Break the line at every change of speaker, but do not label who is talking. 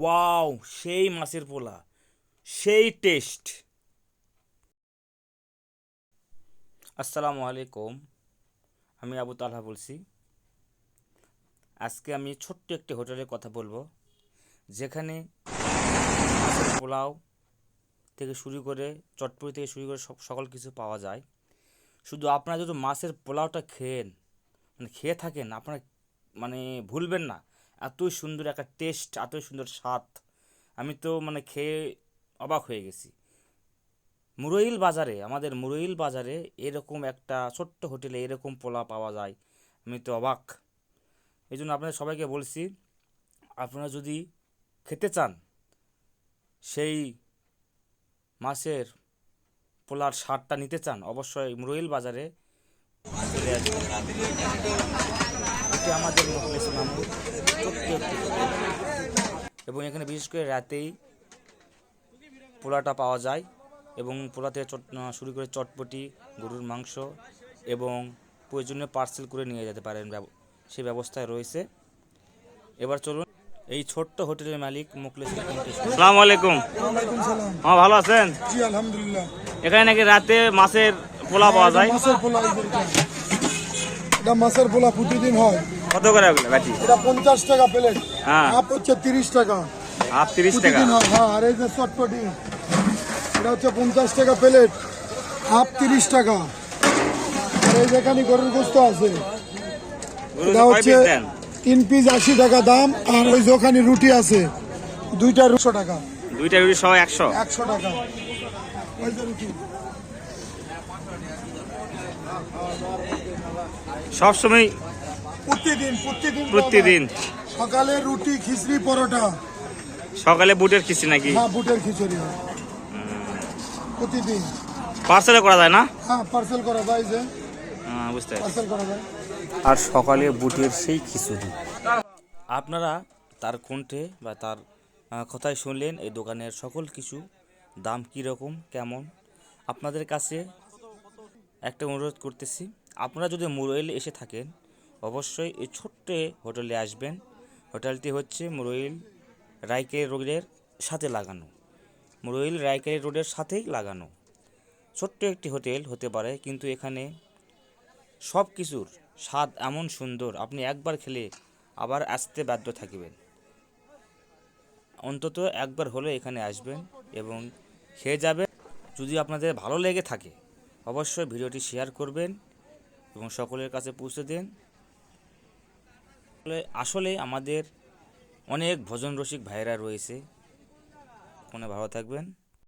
Wow, সেই মাছের পোলা, সেই টেস্ট। আসসালামু আলাইকুম, আমি আবু তালহা বলছি। আজকে আমি ছোট্ট একটি হোটেলের কথা বলবো, যেখানে মাছের পোলাও থেকে শুরু করে চটপটি থেকে শুরু করে সকল কিছু পাওয়া যায়। শুধু আপনারা যদি মাছের পোলাওটা খেয়ে থাকেন, আপনারা ভুলবেন না। এতই সুন্দর একটা টেস্ট, এতই সুন্দর স্বাদ, আমি তো খেয়ে অবাক হয়ে গেছি। আমাদের মুরইল বাজারে এরকম একটা ছোট্ট হোটেলে এরকম পোলা পাওয়া যায়, আমি তো অবাক। এই জন্য আপনাদের সবাইকে বলছি, আপনারা যদি খেতে চান সেই মাছের পোলার স্বাদটা নিতে চান, অবশ্যই মুরইল বাজারে চলে আসবেন। এটি আমাদের মোখলেস মামুর ছোট্ট একটি হোটেল, এবং এখানে বিশেষ করে রাতেই পোলাটা পাওয়া যায়, এবং পোলা থেকে শুরু করে চটপটি, গরুর মাংস এবং প্রয়োজনীয় পার্সেল করে নিয়ে যেতে পারেন, সেই ব্যবস্থায় রয়েছে। এবার চলুন এই ছোট্ট হোটেলের মালিক মুখলেস। আসসালামু আলাইকুম।
ওয়ালাইকুম সালাম।
হ্যাঁ, ভালো আছেন?
জি আলহামদুলিল্লাহ।
এখানে নাকি রাতে মাছের পোলা পাওয়া যায়?
মাছের পোলা, এটা মাছের পোলা প্রতিদিন হয়।
কত করে বাটি?
এটা 50 টাকা প্লেট।
হ্যাঁ,
হাফ হচ্ছে 30 টাকা।
হাফ 30 টাকা।
প্রতিদিন হয়, হ্যাঁ। আর এই যে চটপটি, এটা হচ্ছে 50 টাকা প্লেট, হাফ 30 টাকা। আর এই যেখানে গরুর গোস্ত আছে, এটা হচ্ছে 3 পিস 80 টাকা দাম। আর ওই যেখানে রুটি আছে, দুইটা 100 টাকা।
দুইটা রুটি সহ 100
টাকা। ওই যে রুটি
সব সময়,
প্রতিদিন
প্রতিদিন
সকালে রুটি, খিচড়ি, পরোটা।
সকালে বুটের খিচুড়ি নাকি?
হ্যাঁ, বুটের খিচুড়ি হয় প্রতিদিন।
পার্সেল করা যায় না?
হ্যাঁ, পার্সেল করা যায়, যে
বুঝতে পারছি।
পার্সেল করা যায়।
আর সকালে বুটের সেই খিচুড়ি। আপনারা তার কণ্ঠে বা তার কথায় শুনলেন এই দোকানের সকল কিছু, দাম কীরকম কেমন। আপনাদের কাছে একটা অনুরোধ করতেছি, আপনারা যদি মুরইল এসে থাকেন, অবশ্যই এই ছোট্ট হোটেলে আসবেন। হোটেলটি হচ্ছে মুরইল রাইকেল রোডের সাথে লাগানো, মুরইল রাইকেল রোডের সাথেই লাগানো ছোট্ট একটি হোটেল হতে পারে, কিন্তু এখানে সব কিছুর স্বাদ এমন সুন্দর, আপনি একবার খেলে আবার আসতে বাধ্য থাকবেন। অন্তত একবার হলে এখানে আসবেন এবং খেয়ে যাবেন। যদি আপনাদের ভালো লেগে থাকে, অবশ্যই ভিডিওটি শেয়ার করবেন এবং সকলের কাছে পৌঁছে দেন। আসলে আমাদের অনেক ভোজন রসিক ভাইরা রয়েছে। ভালো থাকবেন।